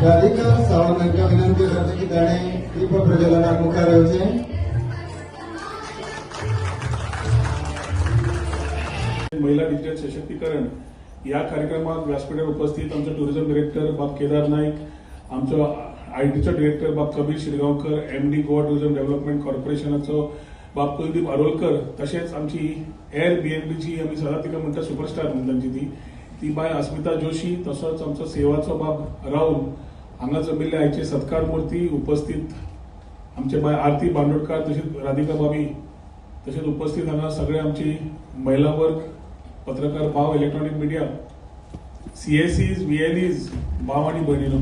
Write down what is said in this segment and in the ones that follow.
राधिका सावंत विनंती करते की त्याने दीप प्रज्वलनात मुखार येऊचे. महिला डिजिटल सशक्तीकरण या कार्यक्रमात व्यासपीठावर उपस्थित आमचे टुरिझम डायरेक्टर बाब केदार नाईक, आमचं आयटीचा डायरेक्टर बाब Kabir Shirgaonkar, MD Goa tourism development कॉर्पोरेशनाचो बाब कुलदीप आरोलकर, तशेंच आमची एअर बीएनबीची आमी सदांच तिका म्हणटा सुपरस्टार म्हणून ती बाय अस्मिता जोशी, तसोच आमचो सेवाचो बाब राहुल, हांगा जमिल्ले आयचे सत्कार मूर्ती उपस्थित आमचे बाय आरती बांदोडकार, तशेंच राधिका बाबी, तशेंच उपस्थित हांगा सगळे आमची महिला वर्ग, पत्रकार भाव, इलेक्ट्रॉनिक मीडिया, सीएसीज, व्हीएलईज, भाव आणि भयणीनो,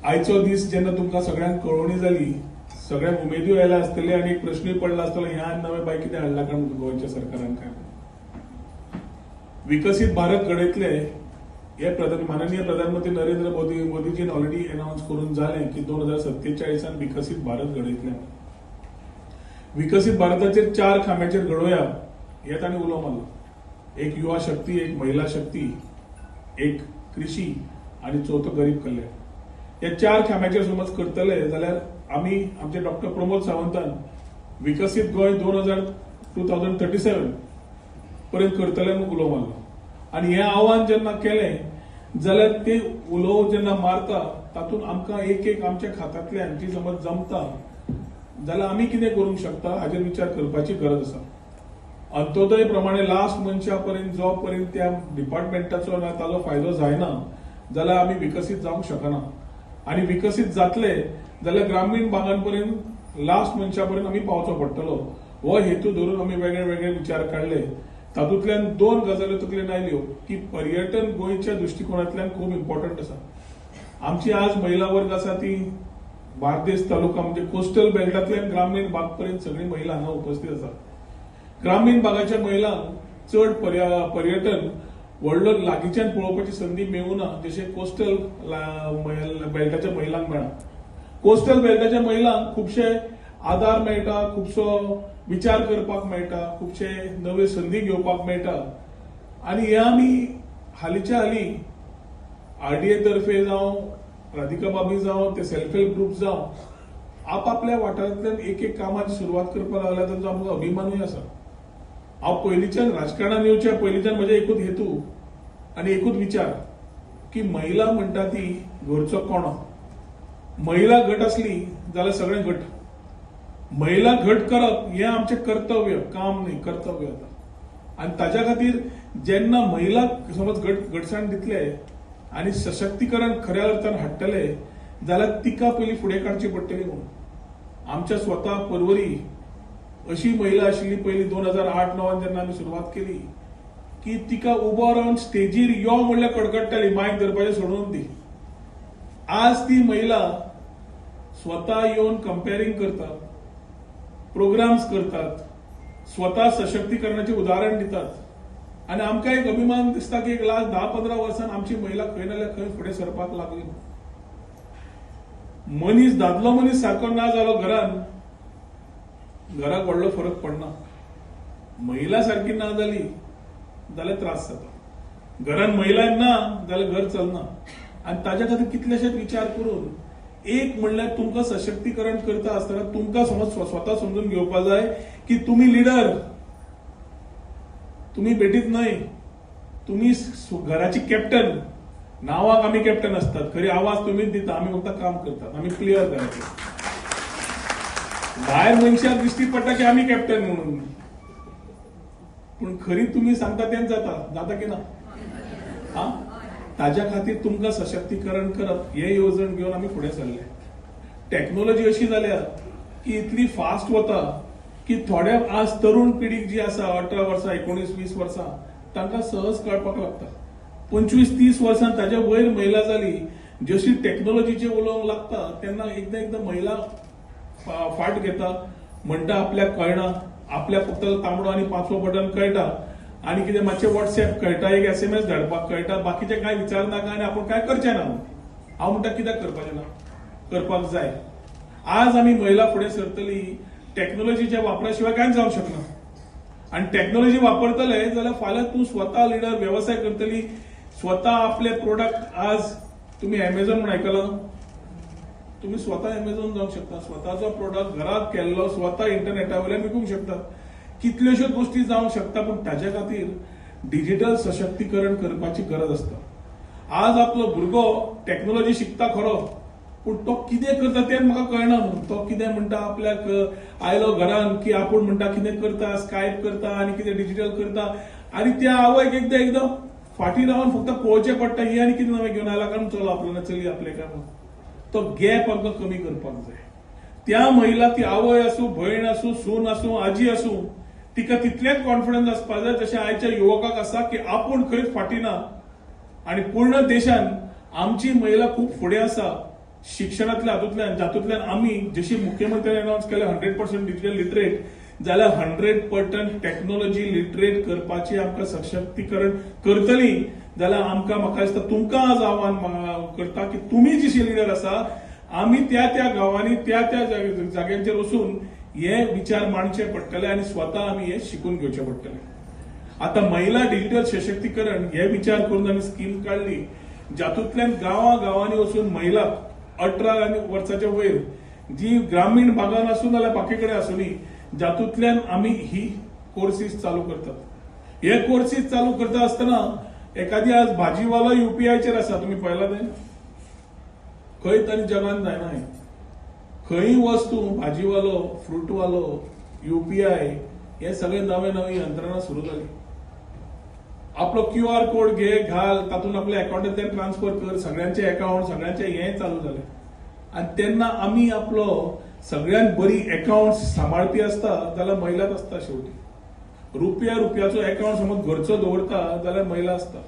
आयचो दीस जेन्ना तुमकां सगळ्यांक कळवणी जाली, सगळ्यांक उमेदूय आयल्या आसतले आनी एक प्रश्नूय पडला आसतलो, ह्या नवे बाय कितें हाडला काय गोंयच्या सरकारान काय. विकसित भारत घडयतले हे माननीय प्रधानमंत्री नरेंद्र मोदीजीन ऑलरेडी अनाउन्स करून जाले की 2047 विकसित भारत घडयतले. विकसित भारताचेर 4 खांब्याचेर घडोवया हे तांणी उलो मारलो. एक युवा शक्ती, एक महिला शक्ती, एक कृषी आणि चौथो गरीब कल्याण. या 4 खांब्याचेर समज करतले जाल्यार आमी आमचे डॉक्टर प्रमोद सावंतान विकसित गोंय 2037 पर्यंत करतले म्हणून उलो मारलो. आणि हे आव्हान जेन्ना केलें जाल्यार ते उलो जेन्ना मारता तातूंत आमकां एक आमच्या खात्यांतल्यान जी समज जमता जाल्यार आमी कितें करूंक शकता हाचेर विचार करपाची गरज आसा. अंत्योदय प्रमाणे लास्ट मनशा पर्यंत जो पर्यंत त्या डिपार्टमेंटाचो ताजो फायदो जायना जाल्यार आमी विकसीत जावंक शकना. आणि विकसीत जातले जाल्यार ग्रामीण भागांपर्यंत लास्ट मनशा पर्यंत आमी पावचो पडटलो. हो हेतू धरून आमी वेगळे वेगळे विचार काढले. तातूंतल्यान 2 गजाल्यो तकलेन आयल्यो की पर्यटन गोंयच्या दृष्टिकोनांतल्यान खूब इम्पॉर्टंट आसा. आमची आज महिला वर्ग आसा ती बार्देस तालुका म्हणजे कोस्टल बेल्टांतल्यान ग्रामीण भाग पर्यंत सगळी महिला हांगा उपस्थित आसा. ग्रामीण भागाच्या महिलांक चड पर्यटन व्हडलो लागींच्यान पळोवपाची संदी मेळूना जशें कोस्टल बेल्टाच्या महिलांक मेळ्ळा. कोस्टल बेल्टाच्या महिलांक खुबशे आदार मेळटा, खुबसो विचार करपाक मेळटा, खुबशे नवे संदी घेवपाक मेळटा. आनी हे आमी हालींच्या हालीं आरडीए तर्फे जावं, राधिका बाबी जावं, ते सेल्फ हेल्प ग्रुप जावं, आपापल्या वाठारांतल्यान एक कामाची सुरवात करपाक लागल्या ताचो आमकां अभिमानूय आसा. हांव पयलींच्यान राजकारणांत येवच्या पयलींच्यान म्हजे एकूच हेतू आनी एकूच विचार की महिला म्हणटा ती घरचो कोणो. महिला घट आसली जाल्यार सगळें घट. महिला घट करप हें आमचें कर्तव्य, काम न्ही, कर्तव्य आसा. आनी ताच्या खातीर जेन्ना महिलाक समज घटसाण दितले आनी सशक्तीकरण खऱ्या अर्थान हाडटले जाल्यार तिका पयलीं फुडें काडची पडटली. म्हणून आमच्या स्वता परवरी अशी महिला आशिल्ली पयलीं 2008-9 जेन्ना आमी सुरवात केली की तिका उबो रावन स्टेजीर यो म्हणल्यार कडकडटाली, मायक धरपाचें सोडून दी. आज ती महिला स्वता येवन कंपेरिंग करतात, प्रोग्राम्स करतात, स्वता सशक्तीकरणाचे उदाहरण दितात. आणि आमकां एक अभिमान दिसता की एक लास्ट 10-15 वर्सान आमची महिला खंय ना जाल्यार खंय फुडें सरपाक लागली. मनीस, दादलो मनीस सारको ना जालो घराक व्हडलो फरक पडना. महिला सारकी ना जाली जाल्यार त्रास जाता. घरान महिला ना जाल्यार घर चलना. आनी ताच्या खातीर कितलेशेच विचार करून एक म्हणल्यार तुमकां सशक्तीकरण करता आसतना तुमकां समज स्वता समजून घेवपाक जाय की तुमी लिडर, तुमी बेटीत न्हय, तुमी घराची कॅप्टन. नावाक आमी कॅप्टन असतात, खरी आवाज तुमीच दिता, आमी फक्त काम करतात, आमी प्लेयर घराचे. भायर मनशाक दिश्टी पडटा की आमी कॅप्टन म्हणून, पूण खरी तुमी सांगता तेंच जाता की ना. ताच्या खातीर तुमकां सशक्तीकरण करप हे येवजण घेवन आमी फुडें सरले. टेक्नॉलॉजी अशी जाल्या की इतली फास्ट वता की थोड्या आज तरुण पिढीक जी आसा 18 वर्सां, 19-20 वर्सां तांकां सहज कळपाक लागता. 25-30 वर्सां ताच्या वयर महिला जाली, जशी टेक्नॉलॉजीचेर उलोवंक लागता तेन्ना एकदां महिला फाट घेता, म्हणटा आपल्याक कळना, आपल्याक फक्त तांबडो आनी 5वो बटन कळटा आनी कितें मातशें व्हॉट्सएप कळटा, एक SMS धाडपाक कळटा, बाकीचें कांय विचारनाका आनी आपूण कांय करचें ना. हांव म्हणटा कित्याक करपाचें ना, करपाक जाय. आज आमी महिला फुडें सरतली टेक्नॉलॉजीच्या वापरा शिवाय कांयच जावंक शकना. आणि टेक्नॉलॉजी वापरतले जाल्यार फाल्यां तूं स्वता लिडर, व्यवसाय करतली, स्वता आपले प्रोडक्ट आज तुम्ही अमेझॉन म्हणून आयकलं, तुम्ही स्वतः अमेझॉन जाऊ शकता, स्वतःचो प्रोडक्ट घरात केल्लो स्वतः इंटरनेटा वयल्यान विकूंक शकता. कितल्योश्योच गोष्टी जावंक शकता, पण ताच्या खातीर डिजिटल सशक्तीकरण करपाची गरज आसता. आज आपलो भुरगो टेक्नॉलॉजी शिकता खरो, पूण तो कितें करता तें म्हाका कळना. म्हणून तो कितें म्हणटा, आपल्याक आयलो घरान की आपूण म्हणटा कितें करता, स्कायप करता आनी कितें डिजिटल करता, आनी त्या आवयक एकदां फाटीं रावन फक्त पळोवचें पडटा ही आनी कितें नवें घेवन आयला कारण चलो आपल्याला चली आपले काम. तो गॅप आमकां कमी करपाक जाय. त्या महिला, ती आवय आसूं, भयण आसूं, सून आसूं, आजी आसूं, तिका तितलेंच कॉन्फिडन्स आसपाक जाय जशें आयच्या युवकाक आसा की आपूण खंयच फाटीं ना. आणि पूर्ण देशान आमची महिला खूप फुडें आसा शिक्षणातल्या हातूंतल्यान, जातूंतल्यान आमी जशी मुख्यमंत्र्यान अनाउन्स केलें 100% डिजिटल लिटरेट, जाल्यार 100% टेक्नॉलॉजी लिटरेट करपाची आमकां सशक्तीकरण करतली. जाल्यार आमकां, म्हाका दिसता तुमकां आज आव्हान करता की तुमी जशी लिडर आसा, आमी त्या त्या गांवांनी त्या त्या जाग्यांचेर वचून हे विचार मांडचे पडटले आणि स्वता आमी हे शिकून घेवचे पडटले. आता महिला डिजिटल सशक्तीकरण हे विचार करून आमी स्कीम काढली, जातूंतल्यान गांवांनी वचून महिला 18 वर्सांच्या वयर जी ग्रामीण भागान आसूं नाल्यार बाकी कडेन आसूं, जातूंतल्यान आमी ही कोर्सीस चालू करतात. हे कोर्सीस चालू करता आसतना एखादी आज भाजीवालो युपीआयचेर आसा, तुम्ही पळयलां तें खंय तरी जगान जायना. खंय वस्तू भाजीवालो, फ्रूटवालो, युपीआय हे सगळे नवे यंत्रणा सुरू जाली. आपलो QR कोड घे, घाल, तातूंत आपल्या अकाउंटांतल्यान ट्रान्सफर कर, सगळ्यांचे अकाउंट, सगळ्यांचे हे चालू झाले. आणि तेन्ना आमी आपलो सगळ्यात बरी अकाउंट सांबाळपी आसता जाल्यार महिलाच आसता. शेवटी रुपयाचो अकाउंट समज घरचो दवरता जाल्यार महिला आसता.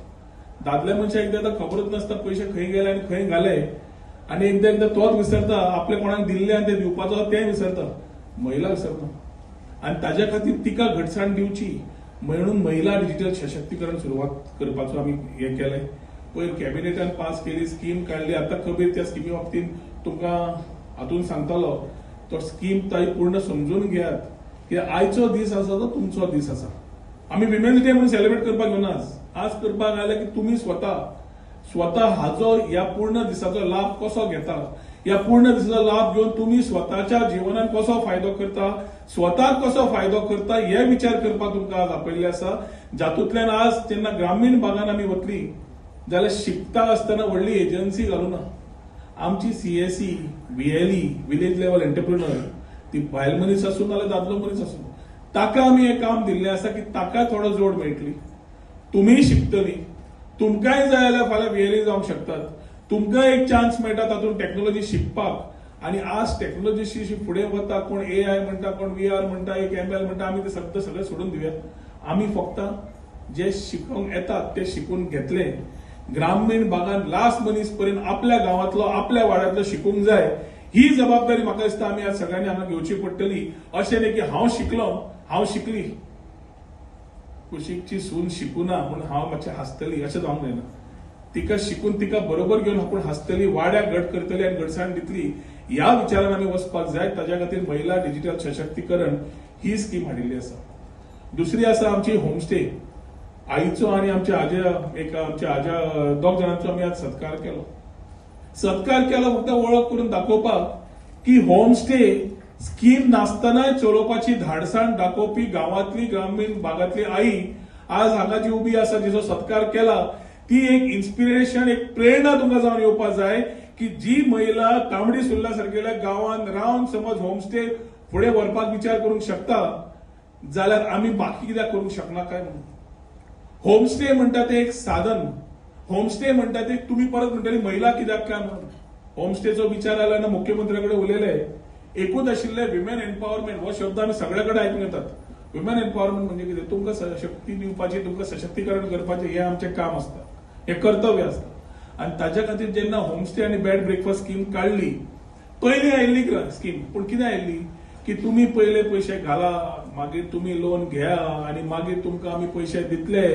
दादल्या मनशाक एकदां खबरच नासता पयशे खंय गेले आनी खंय घाले, आनी एकदां तोच विसरता, आपले कोणाक दिल्ले आनी ते दिवपाचो तें विसरता, महिला विसरता. आणि ताज्या खातीर तिका घटसाण दिवची म्हणून महिला डिजिटल सशक्तीकरण सुरुवात करपाचो आमी हे केलें. पयर कॅबिनेटान पास केली, स्कीम काढली. आता कबीर त्या स्किमी बाबतीत तुमकां हातून सांगतलो. तो स्कीम ताई पूर्ण समजून घेयात की आयचो दीस आसा तो तुमचो दीस आसा. आमी विमेन्स डे म्हणून सेलिब्रेट करपाक घेवन आज करपाक आयले की तुमी स्वता हाजो या पूर्ण दिसाचो लाभ कसो घेता, या पूर्ण दिसाचो लाभ घेऊन तुम्ही स्वतःच्या जीवनात कसो फायदो करता, स्वतःक कसो फायदो करता हे विचार करपाक तुमकां आज आपयल्ले आसा. जातूंतल्यान आज जेन्ना ग्रामीण भागान आमी वतली जाल्यार शिकता आसतना व्हडली एजन्सी घालूना. आमची CSE, VLE, village level entrepreneur, ती बायल मनीस आसूं नाल्यार दादलो मनीस आसूं, ताका आमी हे काम दिल्लें आसा की ताका थोडो जोड मेळटली. तुम्ही शिकतली, तुमकांय जाय जाल्यार फाल्यां VLE जावंक शकतात. तुमकां एक चान्स मेळटा तातूंत टेक्नॉलॉजी शिकपाक. आणि आज टेक्नॉलॉजीशी फुडें वता, कोण AI म्हणटा, कोण VR म्हणटा, एक ML म्हणटा, आमी ते शब्द सगळे सोडून दिवया. आमी फक्त जे शिकूंक येतात ते शिकून घेतले. ग्रामीण भागात लास्ट मनीस पर्यंत आपल्या गावातलो, आपल्या वाड्यातलो शिकूंक जाय, ही जबाबदारी म्हाका दिसता आमी आज सगळ्यांनी हांगा घेवची पडटली. अशें न्ही की हांव शिकलो, हांव शिकली, कुशीकची सून शिकूना म्हणून हांव मातशें हांसतली अशें जावंक जायना. तिका शिकून तिका बरोबर घेवन आपूण हांसतली, वाड्याक घट करतली आनी घटसाण दितली, ह्या विचारान आमी वचपाक जाय. ताच्या खातीर महिला डिजिटल सशक्तीकरण ही स्कीम हाडिल्ली आसा. दुसरी आसा आमची होमस्टे. आईचो आणि आमच्या आज्या दोग जाणांचो आमी आज सत्कार केलो फक्त वळख करून दाखोवपाक की होमस्टे स्कीम नासतनाय चलोवपाची धाडसाण दाखोवपी गांवांतली, ग्रामीण भागातली आई आज हांगा जी उबी आसा, जिचो सत्कार केला, ती एक इन्स्पिरेशन, एक प्रेरणा तुमकां जावन येवपाक जाय की जी महिला तांबडी सुर्ला सारकेल्या गांवांत रावन समज होमस्टे फुडें व्हरपाक विचार करूंक शकता जाल्यार आमी बाकी कित्याक करूंक शकना काय म्हणून. होमस्टे म्हणटा ते एक साधन, होमस्टे म्हणटा ते तुम्ही परत म्हणटली महिला कित्याक काय म्हणून. होमस्टेचो विचार आयला ना मुख्यमंत्र्या कडेन उलयले, एकूच आशिल्ले विमेन एम्पावरमेंट हो शब्द आमी सगळे कडेन आयकून येतात. विमेन एम्पावरमेंट म्हणजे कितें, तुमकां शक्ती दिवपाची, तुमकां सशक्तीकरण करपाचें हें आमचें काम आसता, हें कर्तव्य आसता. आनी ताच्या खातीर जेन्ना होमस्टे आनी बेड ब्रेकफास्ट स्कीम काडली, पयलीं आयिल्ली स्कीम, पूण कितें आयिल्ली की तुम्ही पयले पयशे घाला, मागीर तुम्ही लोन घ्या आनी मागीर तुमकां आमी पयशे दितले.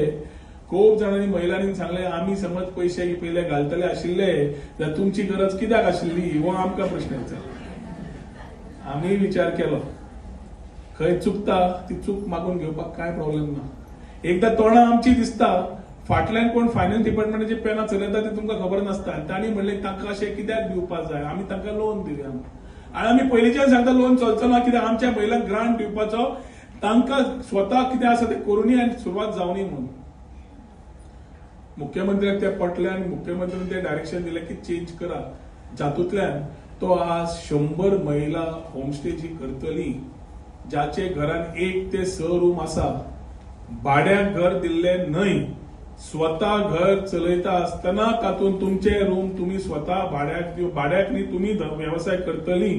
खूब जाणांनी महिलांनी सांगले आमी समज पयशे पयले घालतले आशिल्ले जाल्यार तुमची गरज कित्याक आशिल्ली हो आमकां प्रश्न विचारलो. आमी विचार केलो खंय चुकता ती चूक मागून घेवपाक काय प्रॉब्लेम ना. एकदां तोंडां आमची दिसता, फाटल्यान कोण फायनान्स डिपार्टमेंटाची पेनां चलयता ते तुमकां खबर नासता. तांणी म्हणलें तांकां अशें कित्याक दिवपाक जाय, आमी तांकां लोन दिवया. आनी आमी पयलींच्यान सांगता लोन चलचलो ना, कित्याक आमच्या महिलांक ग्रांट दिवपाचो तांकां स्वता कितें आसा तें करूनी आनी सुरवात जावनी म्हणून. मुख्यमंत्र्याक ते पटले आनी मुख्यमंत्र्यान ते डायरेक्शन दिलें की चेंज करा. जातूंतल्यान तो आज 100 महिला होमस्टेची करतली, ज्याचे घरान 1 ते 6 रूम आसा, भाड्याक घर दिल्ले न्हय, स्वता घर चलयता आसतना तातूंत तुमचे रूम तुम्ही स्वता भाड्याक न्ही तुम्ही व्यवसाय करतली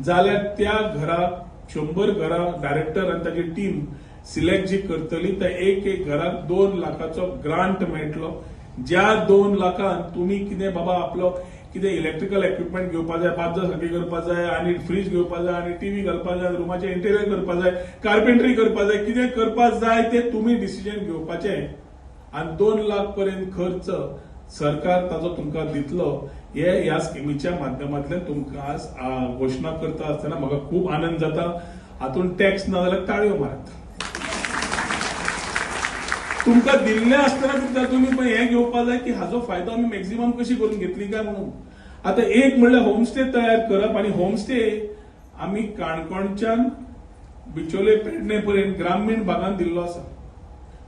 जाल्यार त्या घराक 100 घरां डायरेक्टर आनी ताची टीम सिलेक्ट जी करतली त्या एक घराक 2 लाखाचो ग्रांट मेळटलो. ज्या 2 लाखान तुम्ही कितें बाबा आपलो कितें इलेक्ट्रिकल इक्विपमेंट घेवपाक जाय, बाथरूम करपाक जाय आनी फ्रीज घेवपाक जाय आनी टीव्ही घालपाक जाय, रुमाचे इंटेरियर करपाक जाय, कार्पेंट्री करपाक जाय, कितें करपाक जाय ते तुम्ही डिसिजन घेवपाचें आनी 2 लाख पर्यंत खर्च सरकार ताजो तुमकां दितलो. हे ह्या स्किमीच्या माध्यमांतल्यान तुमकां आज घोशणा करता आसतना म्हाका खूब आनंद जाता. हातूंत टॅक्स ना जाल्यार ताळयो मारात. तुमकां दिल्ले आसतना तुम्ही हे घेवपाक जाय की हाजो फायदो आमी मॅक्झिमम कशी करून घेतली काय म्हणून. आता एक म्हणल्यार होमस्टे तयार करप आनी होमस्टे आमी काणकोणच्यान बिचोले पेडणे पर्यंत ग्रामीण भागांत दिल्लो आसा.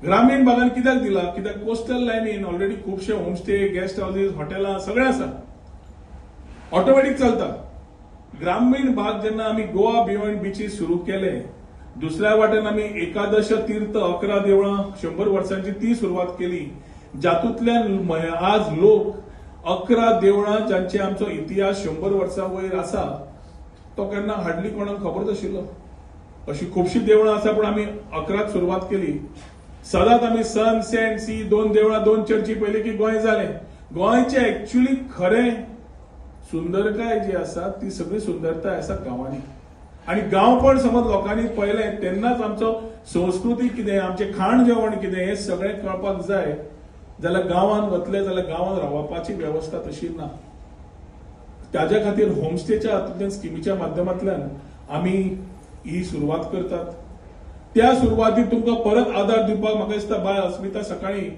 ग्रामीण भागांत कित्याक दिला, कित्याक कोस्टल लायनीन ऑलरेडी खुबशे होमस्टे, गेस्ट हाऊसेस, हॉटेलां सगळें आसा, ऑटोमॅटीक चलता. ग्रामीण भाग जेन्ना आमी गोवा बियॉन्ड बीचीस सुरू केले, दुसऱ्या वाटेन आमी एकादश तीर्थ 11 देवळां 100 वर्सांची ती सुरवात केली, जातूंतल्यान आज लोक 11 देवळां ज्यांचे आमचो इतिहास 100 वर्सां वयर आसा तो केन्ना हार्डली कोणाक खबर नाशिल्लो. अशी खुबशी देवळां आसा पूण आमी 11 सुरवात केली. सदांच आमी सन, सेंट, सी 2 देवळां 2 चर्ची पयले की गोंय जालें. गोंयचे एक्चुअली खरें सुंदरकाय जी आसा ती सगळी सुंदरताय आसा गांवांनी. आणि गांव पण समज लोकांनी पळयलें तेन्नाच आमचो संस्कृती कितें, आमचें खाण जेवण कितें हें सगळें कळपाक जाय जाल्यार गांवांत वतले जाल्यार गांवांत रावपाची वेवस्था तशी ना. ताज्या खातीर होमस्टेच्या हातूंतल्यान स्किमीच्या माध्यमांतल्यान आमी ही सुरवात करतात. त्या सुरवातीक तुमकां परत आदार दिवपाक म्हाका दिसता बाय अस्मिता सकाळी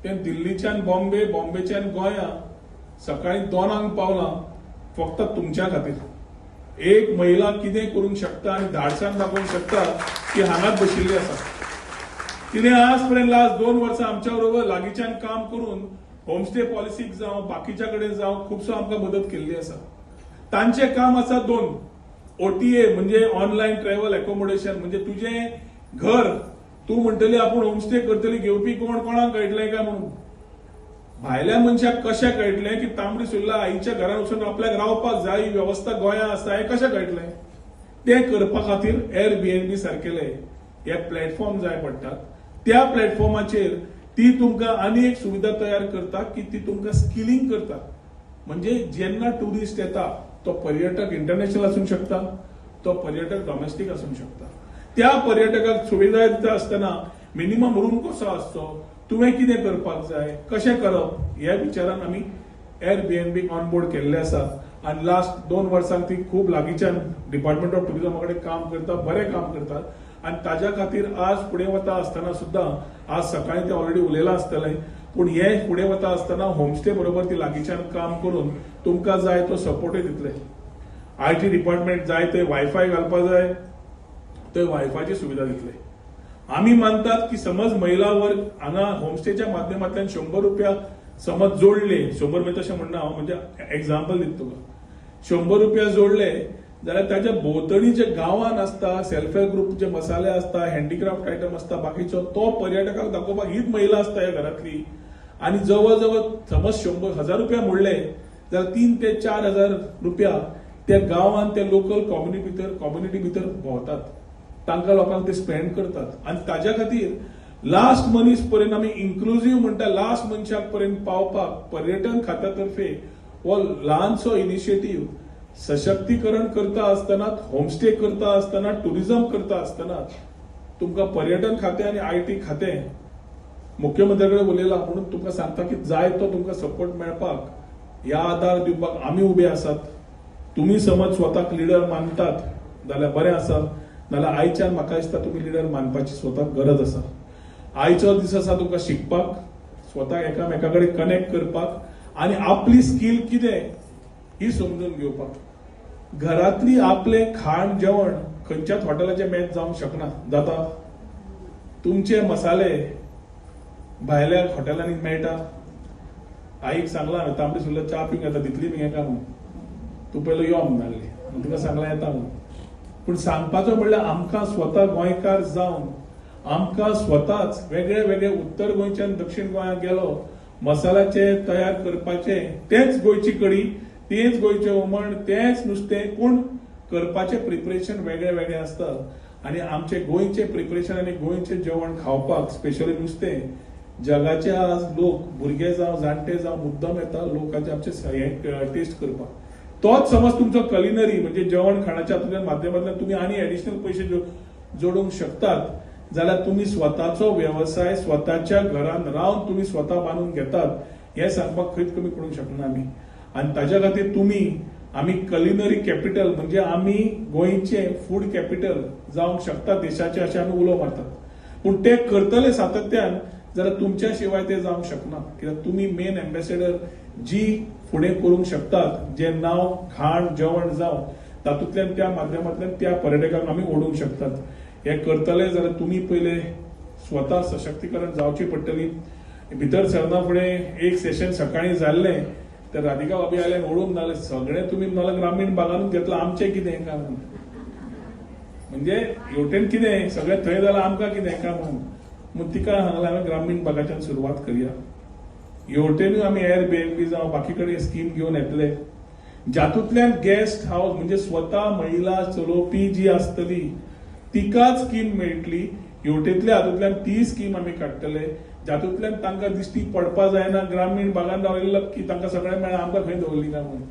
ते दिल्लीच्यान बॉम्बे, बॉम्बेच्यान गोंया सकाळी 2 पावलां फक्त तुमच्या खातीर. एक महिला कितें करूंक शकता आनी धाडसान दाखोवंक शकता ती हांगाच बशिल्ली आसा. तिने आज पर्यंत लास्ट 2 वर्सां आमच्या बरोबर लागींच्यान काम करून होमस्टे पॉलिसीक जावं बाकीच्या कडेन जावं खुबसो आमकां मदत केल्ली आसा. तांचें काम आसा 2, OTA म्हणजे ऑनलायन ट्रॅव्हल अकोमोडेशन, म्हणजे तुझें घर तूं म्हणटली आपूण होमस्टे करतली, घेवपी कोणाक कळटलें काय म्हणून. भायल्या मनशाक कशें कळटलें की तांबडी सुर्ला आईच्या घरान वचून आपल्याक रावपाक जाय, ही वेवस्था गोंयांत आसा, हें कशें कळटलें. तें करपा खातीर Airbnb सारकेले हे प्लॅटफॉर्म जाय पडटात. त्या प्लॅटफॉर्माचेर ती तुमकां आनी एक सुविधा तयार करता की ती तुमकां स्किलिंग करता. म्हणजे जेन्ना टुरिस्ट येता तो पर्यटक इंटरनॅशनल आसूंक शकता, तो पर्यटक डॉमेस्टिक आसूंक शकता. त्या पर्यटकाक सुविधा दिता आसतना मिनिमम रूम कसो आसचो, तुवें कितें करपाक जाय, कशें करप, ह्या विचारान आमी Airbnb ऑनबोर्ड केल्ले आसा. आनी लास्ट 2 वर्सांक ती खूब लागींच्यान डिपार्टमेंट ऑफ टुरिझमा कडेन काम करता, बरें काम करतात. आनी ताज्या खातीर आज फुडें वता आसतना सुद्दां आज सकाळी ते ऑलरेडी उलयलां आसतलें, पूण हे फुडें वता आसतना होमस्टे बरोबर ती लागींच्यान काम करून तुमकां जाय तो सपोर्टूय दितले. IT डिपार्टमेंट जाय थंय वायफाय घालपाक जाय थंय वायफायची सुविधा दितले. आमी मानतात की समज महिला वर्ग हांगा होमस्टेच्या माध्यमांतल्यान 100 रुपया समज जोडले, 100 म्हणजे तशें म्हणना हांव, म्हणजे एक्झाम्पल दिता तुका, 100 रुपया जोडले जाल्यार ताच्या भोंवतणी जे गांवांत आसता सेल्फ हेल्प ग्रुपचे मसाले आसता, हँडीक्राफ्ट आयटम आसता बाकीचो, तो पर्यटकाक दाखोवपाक हीच महिला आसता ह्या घरांतली. आनी जवळ जवळ समज 100,000 रुपया मोडले जाल्यार 3 ते 4,000 रुपया त्या गांवांत त्या लोकल कम्युनिटी भितर भोंवतात, तांकां लोकांक ते स्पेंड करतात. आनी ताज्या खातीर लास्ट मनीस पर्यंत आमी इन्क्लुझिव्ह म्हणटा लास्ट मनशाक पर्यंत पावपाक पर्यटन खात्या तर्फे हो ल्हानसो इनिशिएटिव्ह सशक्तीकरण करता आसतनाच, होमस्टे करता आसतना, टुरिझम करता आसतनाच तुमकां पर्यटन खातें आनी IT खातें मुख्यमंत्र्या कडेन उलयलां म्हणून तुमकां सांगता की जाय तो तुमकां सपोर्ट मेळपाक, ह्या आदार दिवपाक आमी उबे आसात. तुमी समज स्वताक लिडर मानतात जाल्यार बरें आसा, नाल्यार आयच्यान म्हाका दिसता तुमी लिडर मानपाची स्वताक गरज आसा. आयचो दीस आसा तुका शिकपाक, स्वताक एकामेका कडेन कनेक्ट करपाक आनी आपली स्कील कितें ही समजून घेवपाक. घरातली आपले खाण जेवण खंयच्याच हॉटेलाचे मॅच जावंक शकना. जाता तुमचे मसाले भायल्या हॉटेलांनी मेळटा. आईक सांगला तांबडी सुर्ला च्या पिवंक येता दितली मी एका म्हणून, तूं पयलो यो म्हणली तुका सांगला येता म्हणून. पूण सांगपाचो म्हणल्यार आमकां स्वता गोंयकार जावन आमकां स्वताच वेगळे वेगळे उत्तर गोंयच्यान दक्षिण गोंयांत गेलो मसाल्याचे तयार करपाचे. तेच गोंयची कडी, तेच गोंयचें हुमण, तेच नुस्तें, पूण करपाचे प्रिपरेशन वेगळे वेगळे आसता. आनी आमचे गोंयचे प्रिपरेशन आनी गोंयचें जेवण खावपाक स्पेशली नुस्तें जगाचे आज लोक भुरगे जावं जाणटे जावं मुद्दम येता लोकांचे आमचे टेस्ट करपाक. तोच समज तुमचो कलिनरी म्हणजे जेवण खाणाच्या माध्यमांतल्यान तुम्ही आनी एडिशनल पयशे जोडूंक शकतात जाल्यार तुम्ही स्वताचो व्यवसाय स्वताच्या घरान रावन तुम्ही स्वता बांदून घेतात हे सांगपाक खंयच कमी पडूंक शकना आमी. आनी ताच्या खातीर तुम्ही आमी कलिनरी कॅपिटल म्हणजे आमी गोंयचे फूड कॅपिटल जावंक शकता देशाचे अशें आमी उलो मारतात. पूण ते करतले सातत्यान जाल्यार तुमच्या शिवाय ते जावंक शकना. कित्याक तुम्ही मेन एम्बेसेडर जी फुडें करूंक शकतात, जे नांव खाण जेवण जावं तातूंतल्यान त्या माध्यमांतल्यान त्या पर्यटकांक आमी ओडूंक शकतात. हे करतले जाल्यार तुम्ही पयले स्वता सशक्तीकरण जावची पडटली. भितर सरना फुडें एक सेशन सकाळी जाल्लें तर राधिका बाबी आयल्यान ओडून नाले सगळे तुम्ही नाल्या ग्रामीण भागांतूच घेतला आमचें कितें काय म्हणून. म्हणजे हेवटेन कितें सगळें थंय जाल्यार आमकां कितें काय म्हणून. मग तिका हांगला हांवें ग्रामीण भागाच्यान सुरवात करया. हेवटेनूय आमी एअरबीएनबी जावं बाकी कडेन स्कीम घेवन येतले जातूंतल्यान गेस्ट हाऊस म्हणजे स्वता महिला चलोवपी जी आसतली तिकाच स्कीम मेळटली. हेवटेंतल्या हातूंतल्यान ती स्कीम आमी काडटले जातूंतल्यान तांकां दिश्टी पडपा जायना ग्रामीण भागांत राविल्लो की तांकां सगळें मेळ्ळां आमकां खंय दवरली काय म्हणून.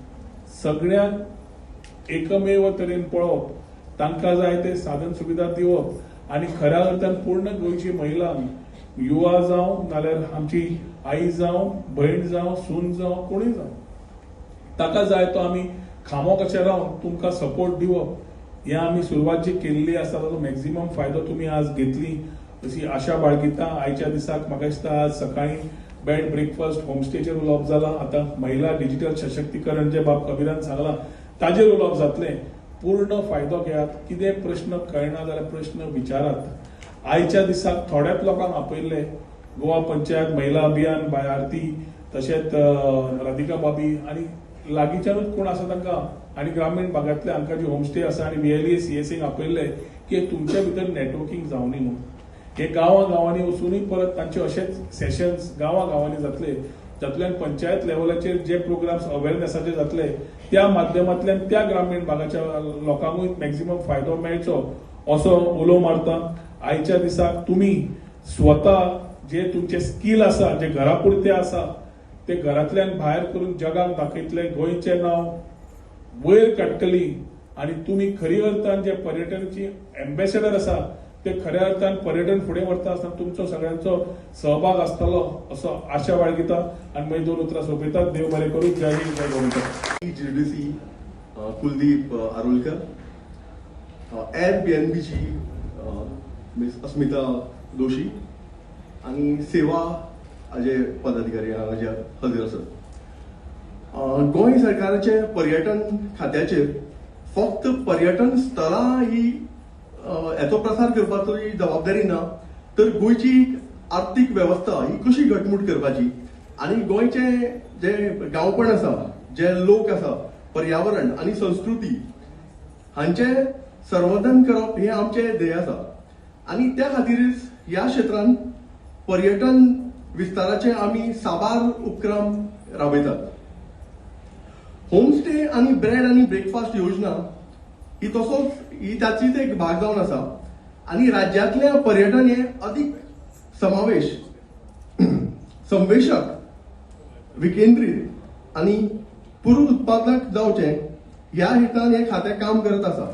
सगळ्यांक एकमेव तरेन पळोवप, तांकां जाय ते साधन सुविधा दिवप आनी खऱ्या अर्थान पूर्ण गोंयची महिला युवा जावं नाल्यार आमची आई जावं भयण जावं सून जावं कोणूय जावं ताका जाय तो आमी खामो कशें रावन तुमकां सपोर्ट दिवप. हे आमी सुरवात जी केल्ली आसा ताचो मॅक्झिमम फायदो तुमी आज घेतली अशी आशा बाळगिता. आयच्या दिसाक म्हाका दिसता आज सकाळी बेड ब्रेकफास्ट होमस्टेचेर उलोवप जालां. आतां महिला डिजिटल सशक्तीकरण जे बाब कबिरान सांगलां ताजेर उलोवप जातलें. पूर्ण फायदो घेयात. कितें प्रश्न कळना जाल्यार प्रश्न विचारात. आयच्या दिसाक थोड्याच लोकांक आपयल्ले गोवा पंचायत महिला अभियान बाय आरती तशेंच राधिका बाबी आनी लागींच्यानूच कोण आसा तांकां आनी ग्रामीण भागांतले हांकां जी होमस्टे आसा आनी VLE CSAक आपयल्ले की तुमच्या भितर नेटवर्किंग जावनी म्हणून. हे गांवांनी वचूनय परत तांचे अशेच सेशन्स गांवांनी जातले जातूंतल्यान पंचायत लेवलाचेर जे प्रोग्राम्स अवेअरनेसाचे जातले त्या माध्यमांतल्यान त्या ग्रामीण भागाच्या लोकांकूय मॅक्झिमम फायदो मेळचो असो उलो मारता. आयच्या दिसाक तुम्ही स्वता जे तुमचे स्कील आसा जे घरा पुरते आसा ते घरांतल्यान भायर करून जगाक दाखयतले. गोंयचें नांव वयर काडटली आनी तुमी खरी अर्थान जे पर्यटनाची एम्बेसेडर आसा ते खऱ्या अर्थान पर्यटन फुडें व्हरता आसतना तुमचो सगळ्यांचो सहभाग आसतलो असो आशा बाळगिता आनी म्हजी 2 उतरां सोंपयतात. देव बरें करूं. जय हिंद जय गोंयकार. GDC कुलदीप आरोलकर, एअरबीएनबीची मिस अस्मिता दोशी आणि सेवा जे पदाधिकारी हांगा हजर आसात. गोंय सरकाराचे पर्यटन खात्याचेर फक्त पर्यटन स्थळां ही हेचो प्रसार करपाचो जबाबदारी ना तर गोंयची आर्थीक वेवस्था ही कशी घटमूट करपाची आनी गोंयचे जे गांवपण आसा जे लोक आसा पर्यावरण आनी संस्कृती हांचे संवर्धन करप हे आमचे ध्येय आसा. आनी त्या खातीरच ह्या क्षेत्रांत पर्यटन विस्ताराचे आमी साबार उपक्रम राबयतात. होमस्टे आनी ब्रेड आनी ब्रेकफास्ट योजना ही तसोच ही ताचीच एक भाग जावन आसा आनी राज्यांतल्या पर्यटन हे अदीक समावेश संवेशक विकेंद्रीत आनी पुरू उत्पादक जावचे ह्या हेतान हे खातें काम करत आसा.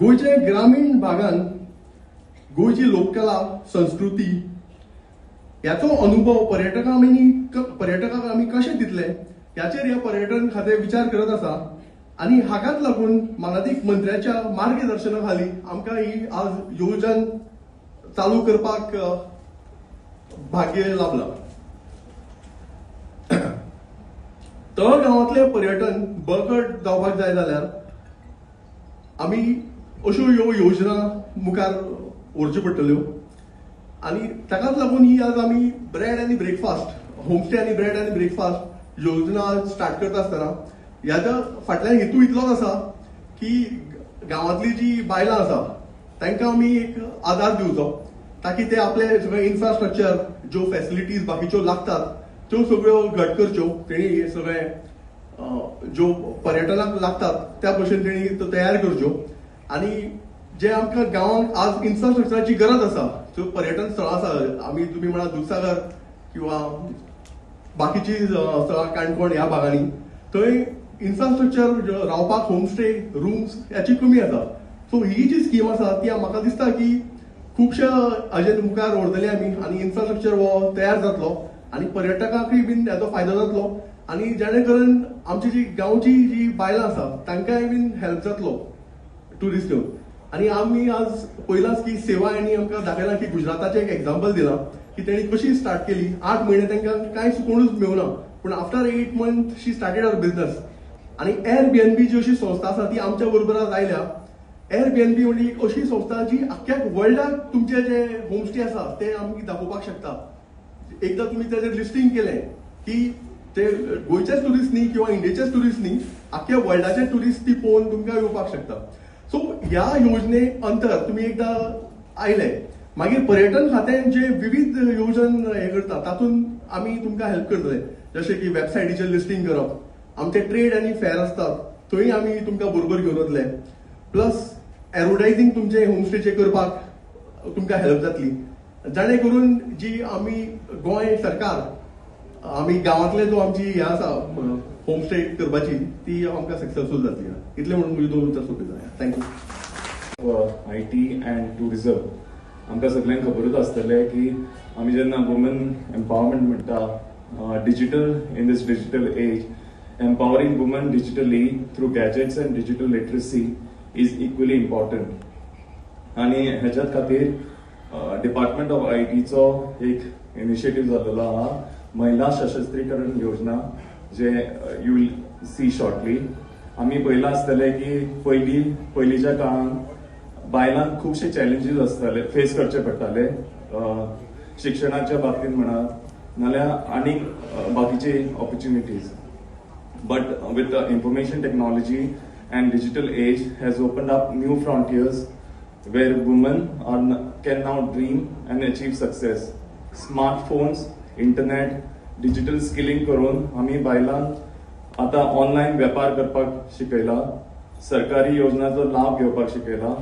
गोंयचे ग्रामीण भागांत गोंयची लोककला संस्कृती ह्याचो अनुभव पर्यटकांक आमी कशें दितले ह्याचेर हे पर्यटन खातें विचार करत आसा. आनी हाकाच लागून माननीय मंत्र्याच्या मार्गदर्शना खाली आमकां ही आज येवजण चालू करपाक भाग्य लाभला. तळगांवांतले पर्यटन बळकट जावपाक जाय जाल्यार आमी अश्यो ह्यो योजना मुखार व्हरच्यो पडटल्यो आनी ताकाच लागून ही आज आमी ब्रेड आनी ब्रेकफास्ट होमस्टे आनी ब्रेड आनी ब्रेकफास्ट योजना स्टार्ट करता आसतना ह्याच्या फाटल्यान हेतू इतलोच आसा की गांवांतली जी बायलां आसा तांकां आमी एक आदार दिवचो ताकी ते आपले सगळे इन्फ्रास्ट्रक्चर ज्यो फॅसिलिटीज बाकीच्यो लागतात त्यो सगळ्यो घट करच्यो तेणी सगळे ज्यो पर्यटनाक लागतात त्या भशेन तेणी त्यो तयार करच्यो आनी जे आमकां गांवांत आज इन्फ्रास्ट्रक्चराची गरज आसा ज्यो पर्यटन स्थळां आसा आमी तुमी म्हणा दुधसागर किंवा बाकीची स्थळां काणकोण ह्या भागांनी थंय इन्फ्रास्ट्रक्चर रावपाक होमस्टे रूम्स याची कमी आसा. सो ही जी स्कीम आसा ती म्हाका दिसता की खुबशा हाजेर मुखार व्हरतले आमी आनी इन्फ्रास्ट्रक्चर हो तयार जातलो आनी पर्यटकांकूय बीन हाचो फायदो जातलो आनी जेणे करून आमची जी गांवची जी बायलां आसा तांकांय बीन हेल्प जातलो टुरिस्ट येवन. आनी आमी आज पयलांच की सेवा यांनी आमकां दाखयलां की गुजराताचें एक एग्जाम्पल दिलां की तेणी कशी स्टार्ट केली. 8 म्हयने तांकां कांय कोणूच मेळुना पूण after 8 month she started our business. आनी एअरबीएनबी जी अशी संस्था आसा ती आमच्या बरोबर आज आयल्या. एअरबीएनबी म्हणजे एक अशी संस्था जी अख्ख्या वर्ल्डाक तुमचे जे होमस्टे आसा ते आमी दाखोवपाक शकता. एकदां तुमी तेजेर लिस्टिंग केलें की ते गोंयचेच टुरिस्ट न्ही किंवा इंडियेचेच टुरिस्ट न्ही अख्ख्या वर्ल्डाचे टुरिस्ट ती पळोवन तुमकां येवपाक शकता. सो ह्या योजने अंतर तुमी एकदां आयले मागीर पर्यटन खात्यान जे विविध योजन हे करता तातूंत आमी तुमकां हेल्प करतले जशें की वेबसायटीचेर लिस्टिंग करप. आमचे ट्रेड आनी फेअर असतात थंय आमी तुमकां बरोबर घेवन वतले. प्लस एडवर्टायझींग तुमचे होमस्टेचे करपाक तुमकां हेल्प जातली जाणे करून जी आमी गोंय सरकार आमी गांवांतले जो आमची हे आसा होमस्टे करपाची ती आमकां सक्सेसफूल जातली. इतले म्हणून म्हजी 2 उतर सोंपयता. थँक्यू. IT अँड टुरिझम आमकां सगळ्यांक खबरूच आसतलें की आमी जेन्ना वुमन एम्पावरमेंट म्हणटा digital in this digital age empowering women digitally through gadgets and digital literacy is equally important. आणि ह्याच्यात खातीर डिपार्टमेंट ऑफ ITचो एक इनिशिएटिव्ह जाल्लो आहा महिला सशस्त्रीकरण योजना जे यू विल सी शॉर्टली. आमी पयलां आसतले की पयलींच्या काळांत बायलांक खुबशे चॅलेंजीस आसताले फेस करचे पडटाले शिक्षणाच्या बाबतींत म्हणा नाल्यार आनीक बाकीचे opportunities. But with the information technology and digital age has opened up new frontiers where women can now dream and achieve success. Smartphones, internet, digital skilling करून आम्ही बायलांक आता ऑनलाईन व्यापार करपाक शिकयला. सरकारी योजनांचो लाभ घेवपाक शिकयला.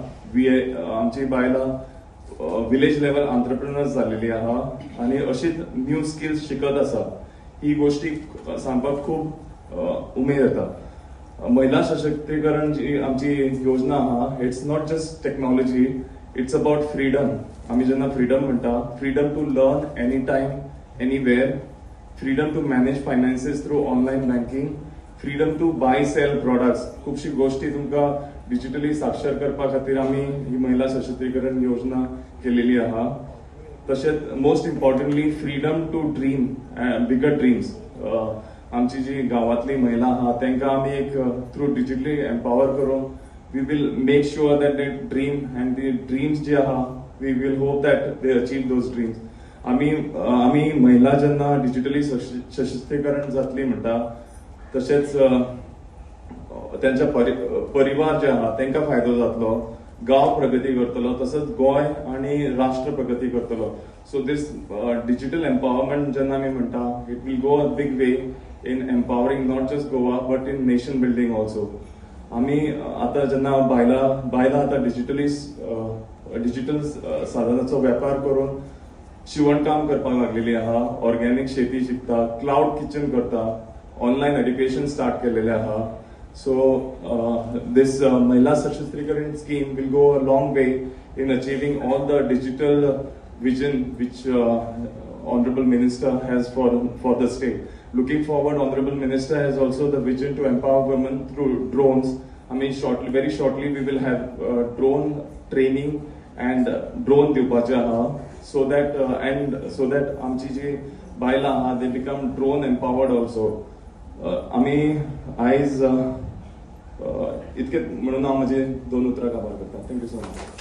आमची बायलां विलेज लेवल एंटरप्रेन्युअर्स जाल्लेली आहा आनी अशीच न्यू स्किल्स शिकत आसा. ही गोष्टी सांगपाक खूब उमेद येता. महिला सशक्तीकरण जी आमची योजना आहा it's not just technology it's about freedom. आमी जेन्ना फ्रीडम म्हणटा freedom to learn any time anywhere, freedom to manage finances through online banking, freedom to buy sell products. खुबशी गोष्टी तुमकां डिजिटली साक्षर करपा खातीर आमी ही महिला सशक्तीकरण योजना केलेली आहा. तशेंच most importantly freedom to dream bigger dreams. आमची जी गांवांतली महिला आहा तांकां आमी एक थ्रू डिजिटली एम्पावर करून we will make sure that they dream and the dreams जे आहा we will hope that they achieve those dreams. आमी महिला जेन्ना डिजिटली सशस्त्रीकरण जातली म्हणटा तशेंच त्यांच्या परिवार जे आहा तांकां फायदो जातलो, गांव प्रगती करतलो तसंच गोंय आणि राष्ट्र प्रगती करतलो. सो दिस डिजिटल एम्पावरमेंट जेन्ना आमी म्हणटा it will go a big way in empowering not just Goa but in nation building also. आम्ही आता जेन्ना बायलां आता डिजिटल साधनाचो व्यापार करून शिवणकाम करपाक लागलेली आहा, ऑर्गॅनिक शेती शिकता, क्लाउड किचन करता, ऑनलाईन एज्युकेशन स्टार्ट केलेले आहा. So this mahila sashastrikaran scheme will go a long way in achieving all the digital vision which Honorable Minister has for the state. Looking forward, Honorable Minister has also the vision to empower women through drones. I mean, very shortly we will have drone training and drone दिवपाचे आहा so that आमची जी बायलां आहा they become drone empowered also. आमी आयज इतकें म्हणून हांव म्हजे 2 उतरां काबार करता. Thank you so much.